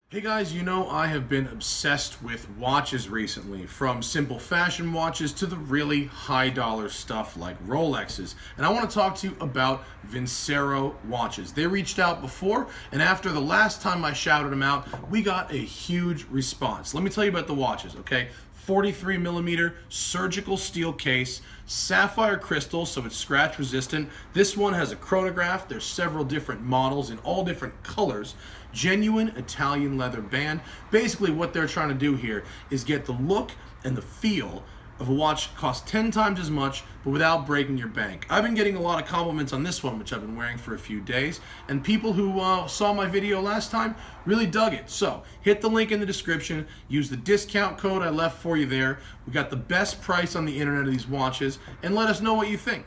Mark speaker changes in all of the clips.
Speaker 1: Hey guys, you know I have been obsessed with watches recently, from simple fashion watches to the really high dollar stuff like Rolexes. And I want to talk to you about Vincero watches. They reached out before, and after the last time I shouted them out, we got a huge response. Let me tell you about the watches, okay? 43 millimeter surgical steel case, sapphire crystal, so it's scratch resistant. This one has a chronograph. There's several different models in all different colors. Genuine Italian leather band. Basically what they're trying to do here is get the look and the feel of a watch that costs 10 times as much, but without breaking your bank. I've been getting a lot of compliments on this one, which I've been wearing for a few days, and people who saw my video last time really dug it. So hit the link in the description, use the discount code I left for you there. We got the best price on the internet of these watches, and let us know what you think.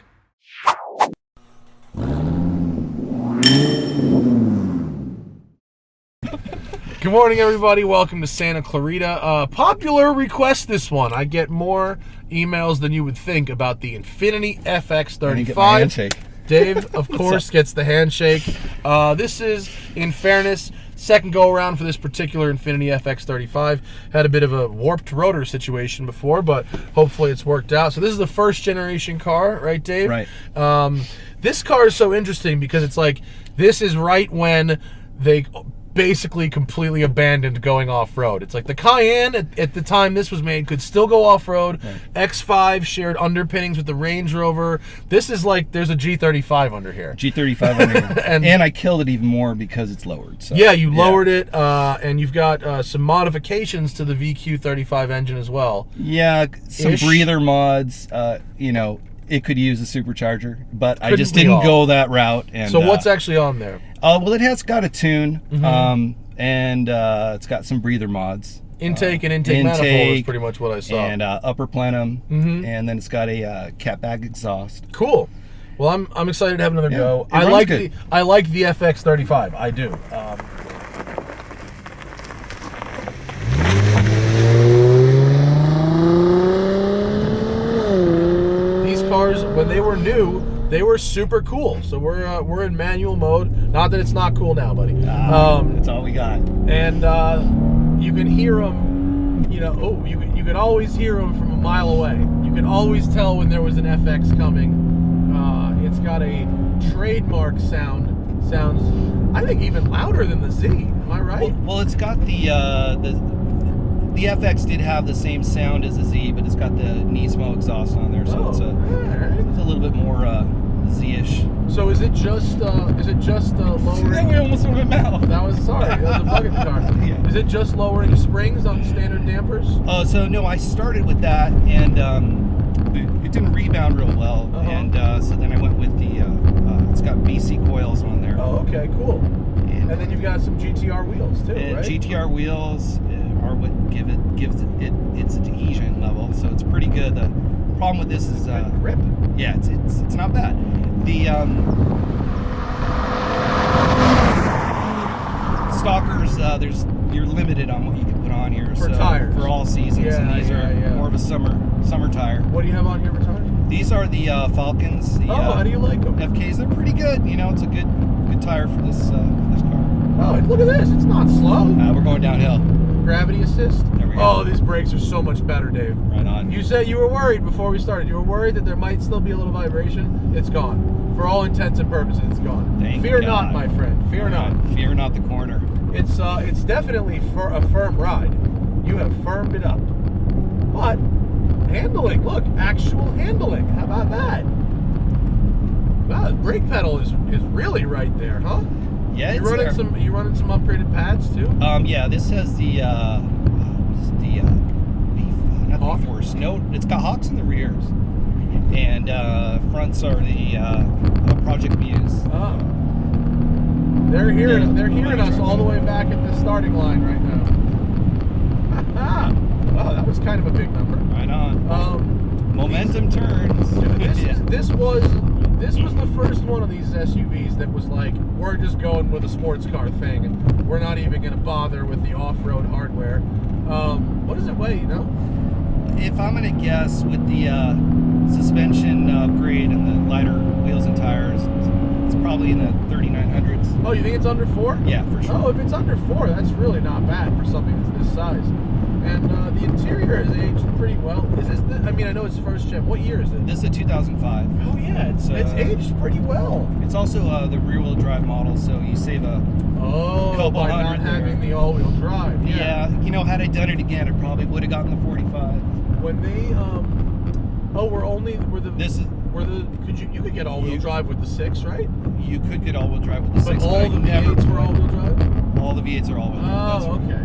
Speaker 1: Good morning, everybody. Welcome to Santa Clarita. Popular request this one. I get more emails than you would think about the Infiniti FX35. Dave, of course, gets the handshake. This is, in fairness, second go around for this particular Infiniti FX35. Had a bit of a warped rotor situation before, but hopefully it's worked out. So this is the first generation car, right, Dave?
Speaker 2: Right.
Speaker 1: This car is so interesting because it's like, this is right when they basically completely abandoned going off-road. It's like the Cayenne at the time this was made could still go off-road. Right. X5 shared underpinnings with the Range Rover. This is like there's a G35 under here.
Speaker 2: G35 under here. and I killed it even more because it's lowered. So.
Speaker 1: Yeah, you lowered it, and you've got some modifications to the VQ35 engine as well.
Speaker 2: Yeah, some breather mods. You know, it could use a supercharger, but I just didn't go that route. And
Speaker 1: so what's actually on there?
Speaker 2: Well, it has got a tune, and it's got some breather mods.
Speaker 1: Intake and intake manifold is pretty much what I saw.
Speaker 2: And upper plenum, and then it's got a catback exhaust.
Speaker 1: Cool. Well, I'm excited to have another go. I like the FX35. I do. These cars, when they were new, they were super cool. So we're in manual mode. Not that it's not cool now, buddy.
Speaker 2: That's all we got.
Speaker 1: And you can hear them. You know, you could always hear them from a mile away. You can always tell when there was an FX coming. It's got a trademark sound. Sounds, I think, even louder than the Z. Am I right?
Speaker 2: Well, it's got the FX did have the same sound as the Z, but it's got the Nismo exhaust on there, so it's a little bit more Z-ish.
Speaker 1: So is it just lowering?
Speaker 2: That way almost went mouth.
Speaker 1: That was sorry. That was a bug in the car.
Speaker 2: Yeah.
Speaker 1: Is it just lowering springs on standard dampers?
Speaker 2: So no, I started with that, and it didn't rebound real well, and so then I went with the it's got BC coils on there.
Speaker 1: Oh, okay, cool. And then you've got some GTR wheels too, right?
Speaker 2: GTR wheels are what gives it its adhesion level, so it's pretty good. The problem with this is
Speaker 1: grip.
Speaker 2: Yeah, it's not bad. The Stalkers, you're limited on what you can put on here
Speaker 1: for tires
Speaker 2: for all seasons, and these are more of a summer tire.
Speaker 1: What do you have on here for tires?
Speaker 2: These are the Falcons.
Speaker 1: How do you like them?
Speaker 2: FKs. They're pretty good. You know, it's a good tire for this car.
Speaker 1: Oh, look at this! It's not slow.
Speaker 2: We're going downhill.
Speaker 1: Gravity assist.
Speaker 2: There we go.
Speaker 1: Oh, these brakes are so much better, Dave.
Speaker 2: Right on.
Speaker 1: You said you were worried before we started. You were worried that there might still be a little vibration. It's gone. For all intents and purposes, it's gone.
Speaker 2: Fear
Speaker 1: not, my friend. Fear not.
Speaker 2: Fear not the corner.
Speaker 1: It's definitely a firm ride. You have firmed it up. But handling, look, actual handling. How about that? Wow, the brake pedal is really right there, huh?
Speaker 2: Yeah,
Speaker 1: you running some upgraded pads too?
Speaker 2: Yeah, this has the not B-Force. No, it's got Hawks in the rears, and fronts are the Project Muse.
Speaker 1: Oh, they're hearing us all the way back at the starting line right now. Oh, that was kind of a big number.
Speaker 2: Right on. Momentum turns.
Speaker 1: This was the first one of these SUVs that was like, we're just going with a sports car thing, and we're not even going to bother with the off-road hardware. What does it weigh, you know?
Speaker 2: If I'm going to guess, with the suspension upgrade and the lighter wheels and tires, It's probably in the 3900s.
Speaker 1: Oh, you think it's under 4?
Speaker 2: Yeah, for sure.
Speaker 1: Oh, if it's under 4, that's really not bad for something that's this size. And the interior has aged pretty well. Is this? I mean, I know it's first gen. What year is it?
Speaker 2: This is a 2005.
Speaker 1: Oh yeah, it's aged pretty well.
Speaker 2: It's also the rear-wheel drive model, so you save a couple
Speaker 1: by
Speaker 2: hundred
Speaker 1: not
Speaker 2: there.
Speaker 1: having the all-wheel drive.
Speaker 2: Yeah, you know, had I done it again, I probably would have gotten the 45.
Speaker 1: When they you could get all-wheel drive with the 6, right?
Speaker 2: You could get all-wheel drive with the 6.
Speaker 1: But all the V8s were all-wheel drive?
Speaker 2: All the V8s are all-wheel drive.
Speaker 1: Oh, okay.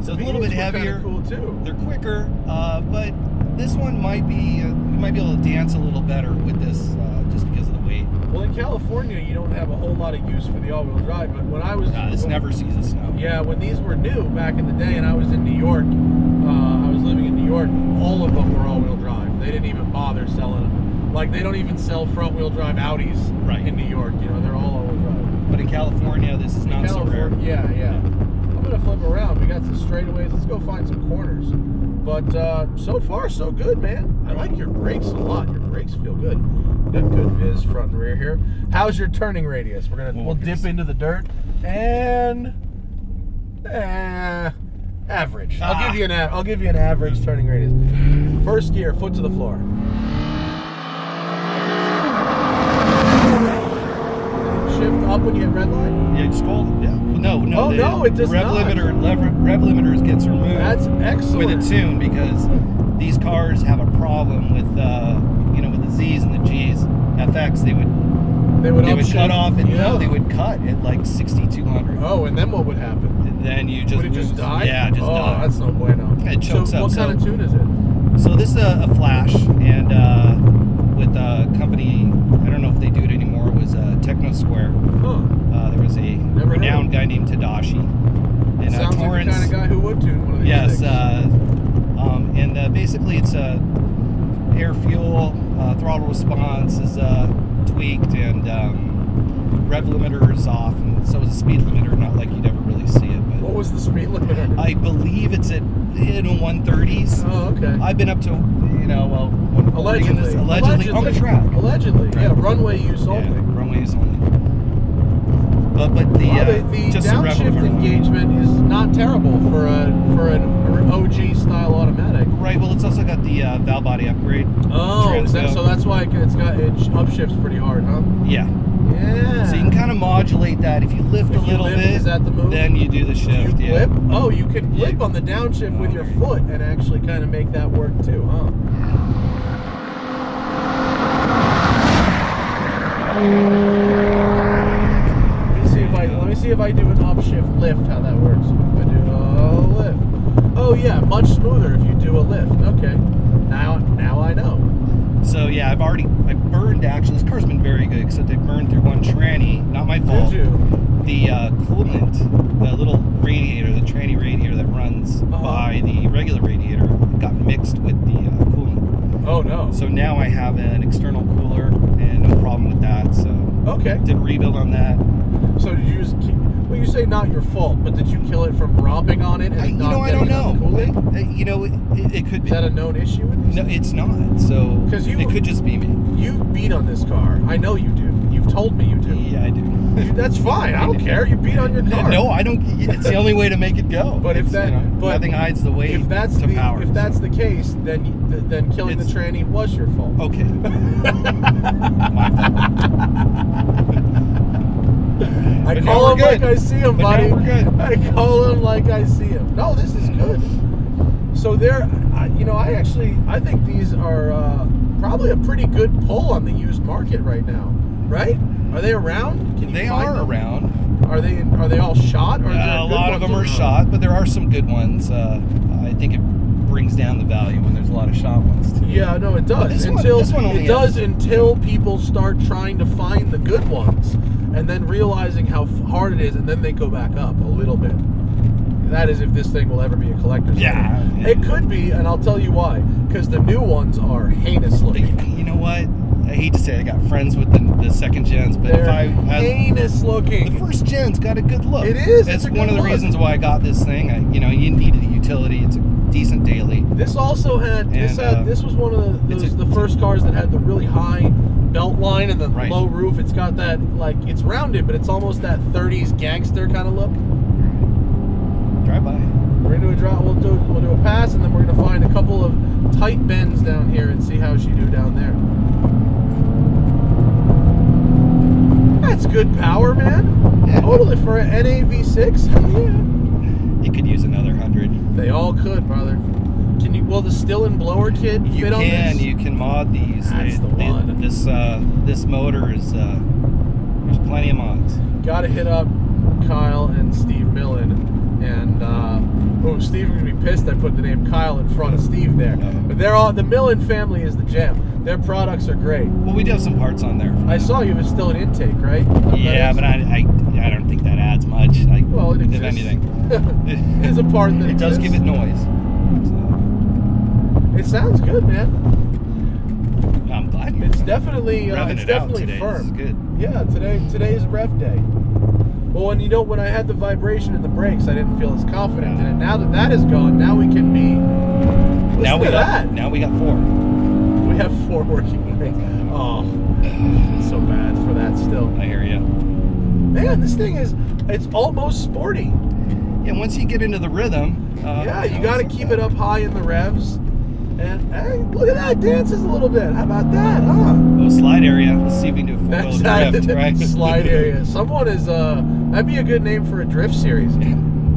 Speaker 2: So it's a little bit heavier.
Speaker 1: Cool too.
Speaker 2: They're quicker, but this one might be you might be able to dance a little better with this just because of the weight.
Speaker 1: Well, in California, you don't have a whole lot of use for the all-wheel drive, but when I was
Speaker 2: this never sees the snow.
Speaker 1: Yeah, when these were new back in the day, and I was in New York, I was living in New York. All of them were all-wheel drive. They didn't even bother selling them. Like they don't even sell front-wheel drive Audis in New York. You know, they're all all-wheel drive.
Speaker 2: But in California, this is not so rare.
Speaker 1: Yeah. I'm gonna flip around. We got some straightaways. Let's go find some corners. But so far, so good, man. I like your brakes a lot. Your brakes feel good. Got good viz front and rear here. How's your turning radius? We'll dip into the dirt and average. I'll give you an average turning radius. First gear, foot to the floor. Shift up when you hit red line?
Speaker 2: Yeah, just hold it. Yeah. No.
Speaker 1: Oh, no, it does
Speaker 2: rev
Speaker 1: not.
Speaker 2: Rev limiters gets removed.
Speaker 1: That's excellent.
Speaker 2: With a tune, because these cars have a problem with with the Z's and the G's. FX, they would cut off, and they would cut at like 6,200.
Speaker 1: Oh, and then what would happen?
Speaker 2: And then you just
Speaker 1: would it just die?
Speaker 2: Yeah, just die.
Speaker 1: Oh, that's no bueno.
Speaker 2: It chokes
Speaker 1: so
Speaker 2: up.
Speaker 1: What kind of tune is it?
Speaker 2: So this is a Flash, and with a company, I don't know if they do it anymore. It was Techno Square.
Speaker 1: Huh.
Speaker 2: There was a renowned guy named Tadashi. And
Speaker 1: sounds
Speaker 2: Torrance,
Speaker 1: like the kind of guy who would tune one of these
Speaker 2: yes,
Speaker 1: things.
Speaker 2: And basically it's air fuel, throttle response is tweaked, and rev limiter is off, and so is the speed limiter. Not like you'd ever really see it. But
Speaker 1: what was the speed limiter?
Speaker 2: I believe it's at 130s.
Speaker 1: Oh, okay.
Speaker 2: I've been up to 140
Speaker 1: allegedly
Speaker 2: on the track.
Speaker 1: Allegedly, yeah, runway use only.
Speaker 2: Yeah, runway use only. But the
Speaker 1: just downshift engagement is not terrible for an OG style automatic.
Speaker 2: Right. Well, it's also got the valve body upgrade.
Speaker 1: Oh, so that's why it upshifts pretty hard, huh?
Speaker 2: Yeah.
Speaker 1: Yeah.
Speaker 2: So you can kind of modulate that. If you lift a little bit,
Speaker 1: is that the move?
Speaker 2: Then you do the shift.
Speaker 1: Do you flip? Oh, you can flip on the downshift with your foot and actually kind of make that work too, huh? Let me see if I do an upshift lift, how that works. If I do a lift. Oh yeah, much smoother if you do a lift. Okay. Now I know.
Speaker 2: So yeah, I burned actually. This car's been very good, except I burned through one tranny. Not my fault.
Speaker 1: Did you?
Speaker 2: The coolant, the little radiator, the tranny radiator that runs by the regular radiator, got mixed with the coolant.
Speaker 1: Oh no.
Speaker 2: So now I have an external cooler, and no problem with that. So
Speaker 1: okay.
Speaker 2: Did a rebuild on that.
Speaker 1: So did you just well, you say not your fault, but did you kill it from romping on it and
Speaker 2: I don't know. It could be.
Speaker 1: Is that a known issue with these?
Speaker 2: No, it's not. So it could just be me.
Speaker 1: You beat on this car. I know you do. You've told me you do.
Speaker 2: Yeah, I do.
Speaker 1: That's fine. I don't care. You beat on your car.
Speaker 2: No, I don't. It's the only way to make it go.
Speaker 1: But if that,
Speaker 2: nothing hides the weight.
Speaker 1: If that's the case, then killing the tranny was your fault.
Speaker 2: Okay. My fault.
Speaker 1: I call him like I see him, buddy.
Speaker 2: We're good.
Speaker 1: I call him like I see him. No, this is good. So I think these are probably a pretty good pull on the used market right now, right? Are they around? Can you
Speaker 2: They
Speaker 1: find
Speaker 2: are
Speaker 1: them?
Speaker 2: around.
Speaker 1: Are they all shot? Or
Speaker 2: A lot of them are shot, but there are some good ones. I think it brings down the value when there's a lot of shot ones too.
Speaker 1: Yeah, no, it does. Until people start trying to find the good ones, and then realizing how hard it is, and then they go back up a little bit. That is if this thing will ever be a collector's item.
Speaker 2: Yeah.
Speaker 1: It could be, and I'll tell you why. Because the new ones are heinous looking.
Speaker 2: You know what? I hate to say it, I got friends with the second gens, but
Speaker 1: They're heinous looking.
Speaker 2: The first gen's got a good look.
Speaker 1: It is.
Speaker 2: It's one of the reasons why I got this thing. You needed the utility. It's a decent daily.
Speaker 1: This also had this was one of the first cars that had the really high belt line and the
Speaker 2: Right.
Speaker 1: low roof. It's got that, like, it's rounded, but it's almost that 30s gangster kind of look.
Speaker 2: Drive by.
Speaker 1: We're gonna do a drop. We'll do a pass, and then we're gonna find a couple of tight bends down here and see how she do down there. That's good power, man.
Speaker 2: Yeah.
Speaker 1: Totally for an NAV6. Hell yeah.
Speaker 2: You could use another 100.
Speaker 1: They all could, brother. Can you? Will the still in blower kit fit on this?
Speaker 2: You can mod these.
Speaker 1: That's the one.
Speaker 2: This motor is there's plenty of mods.
Speaker 1: Gotta hit up Kyle and Steve Millen. And Steve's gonna be pissed I put the name Kyle in front of Steve there. But they're all, the Millen family is the gem. Their products are great.
Speaker 2: Well, we do have some parts on there.
Speaker 1: I saw you have still an intake, right?
Speaker 2: Yeah, but I don't think that adds much.
Speaker 1: Well, it
Speaker 2: if
Speaker 1: exists.
Speaker 2: anything,
Speaker 1: It is a part that
Speaker 2: it does give it noise. So,
Speaker 1: It sounds good, man.
Speaker 2: I'm glad
Speaker 1: It's definitely
Speaker 2: revving
Speaker 1: it's
Speaker 2: it out
Speaker 1: definitely
Speaker 2: today.
Speaker 1: firm.
Speaker 2: This is good.
Speaker 1: Yeah, today's rev day. Well, when I had the vibration in the brakes, I didn't feel as confident in it. Now that is gone, now we can be.
Speaker 2: Now we got 4.
Speaker 1: We have 4 working brakes. Oh, it's so bad for that still.
Speaker 2: I hear you.
Speaker 1: Man, this thing it's almost sporty.
Speaker 2: Yeah, once you get into the rhythm.
Speaker 1: Yeah, you got to keep it up high in the revs. And hey, look at that, dances a little bit. How about that, huh?
Speaker 2: Oh, slide area. Let's see if we can do a 4-wheel drift, right?
Speaker 1: Slide area. Someone is that'd be a good name for a drift series.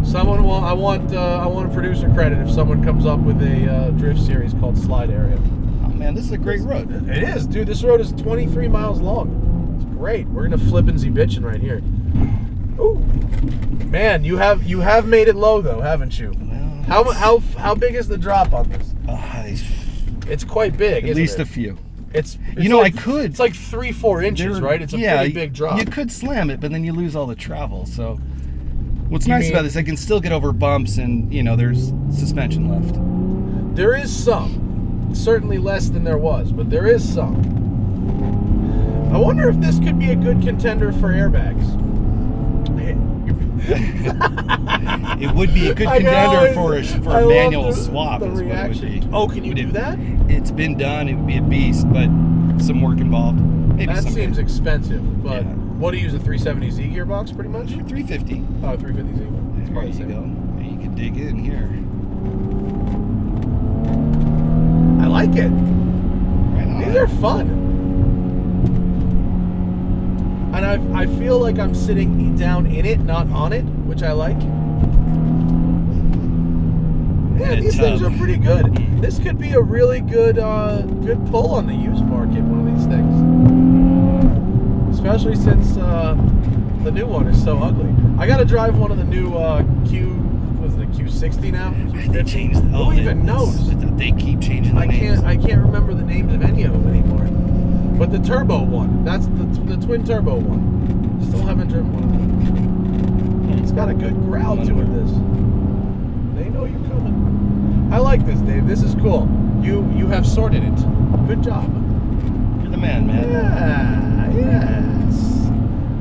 Speaker 1: Someone I want a producer credit if someone comes up with a drift series called Slide Area.
Speaker 2: Oh man, this is a great road.
Speaker 1: It is, dude. This road is 23 miles long. It's great. We're gonna flip and bitchin' right here. Ooh, man, you have made it low though, haven't you?
Speaker 2: Well,
Speaker 1: How big is the drop on this? It's quite big.
Speaker 2: At least a few.
Speaker 1: It's
Speaker 2: I could.
Speaker 1: It's like 3-4 inches, right? It's a pretty big drop.
Speaker 2: You could slam it, but then you lose all the travel. So, what's
Speaker 1: You
Speaker 2: nice
Speaker 1: mean-
Speaker 2: about this, I can still get over bumps, and there's suspension left.
Speaker 1: There is some. Certainly less than there was, but there is some. I wonder if this could be a good contender for airbags.
Speaker 2: It would be a good contender for a manual swap.
Speaker 1: The
Speaker 2: is what it would
Speaker 1: reaction.
Speaker 2: be.
Speaker 1: Oh, can you do that?
Speaker 2: It's been done. It would be a beast, but some work involved. Maybe
Speaker 1: That
Speaker 2: someday.
Speaker 1: seems expensive, but
Speaker 2: Yeah.
Speaker 1: what do you use, a 370Z gearbox pretty much?
Speaker 2: 350.
Speaker 1: Oh, 350Z. It's
Speaker 2: There
Speaker 1: probably the
Speaker 2: you
Speaker 1: same.
Speaker 2: go. You can dig in here.
Speaker 1: I like it.
Speaker 2: Right on.
Speaker 1: These are fun. And I feel like I'm sitting down in it, not on it, which I like. Yeah,
Speaker 2: And a
Speaker 1: these things
Speaker 2: tub.
Speaker 1: are pretty good. This could be a really good good pull on the used market, one of these things. Especially since the new one is so ugly. I gotta drive one of the new Q60 now?
Speaker 2: They changed.
Speaker 1: Who even knows?
Speaker 2: They keep changing the names.
Speaker 1: I can't remember the names of any of them anymore. But the turbo one, that's the twin turbo one. Still haven't driven one of them. It's got a good growl to it. This. They know you're coming. I like this, Dave. This is cool. You have sorted it. Good job.
Speaker 2: You're the man, man.
Speaker 1: Yeah. Yes.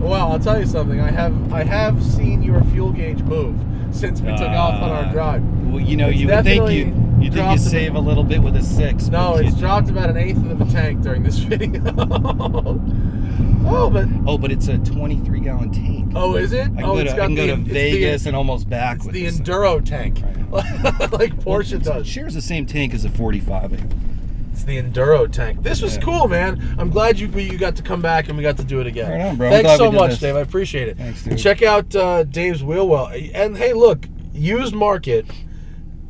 Speaker 1: Well, I'll tell you something. I have seen your fuel gauge move since we took off on our drive.
Speaker 2: Well,
Speaker 1: It's
Speaker 2: you would think
Speaker 1: definitely
Speaker 2: you
Speaker 1: dropped
Speaker 2: save a little bit with a 6.
Speaker 1: No,
Speaker 2: but
Speaker 1: it's
Speaker 2: you-
Speaker 1: dropped about 1/8 of a tank during this video.
Speaker 2: but it's a 23-gallon tank.
Speaker 1: Oh, is it?
Speaker 2: I can go to Vegas and almost back
Speaker 1: It's
Speaker 2: with
Speaker 1: the
Speaker 2: this thing.
Speaker 1: Enduro tank, like Porsche
Speaker 2: So it
Speaker 1: does.
Speaker 2: shares the same tank as a 45.
Speaker 1: It's the Enduro tank. This was
Speaker 2: Yeah.
Speaker 1: cool, man. I'm glad you got to come back and we got to do it again.
Speaker 2: Right on, bro. I'm
Speaker 1: Thanks
Speaker 2: glad
Speaker 1: so
Speaker 2: we did
Speaker 1: much,
Speaker 2: this.
Speaker 1: Dave. I appreciate it.
Speaker 2: Thanks, dude.
Speaker 1: Check out Dave's wheel well. And hey, look, used market,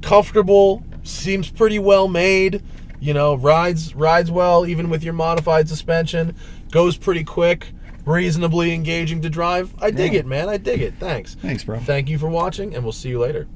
Speaker 1: comfortable, seems pretty well made. Rides well, even with your modified suspension. Goes pretty quick, reasonably engaging to drive. I dig it, man. I dig it. Thanks.
Speaker 2: Thanks, bro.
Speaker 1: Thank you for watching, and we'll see you later.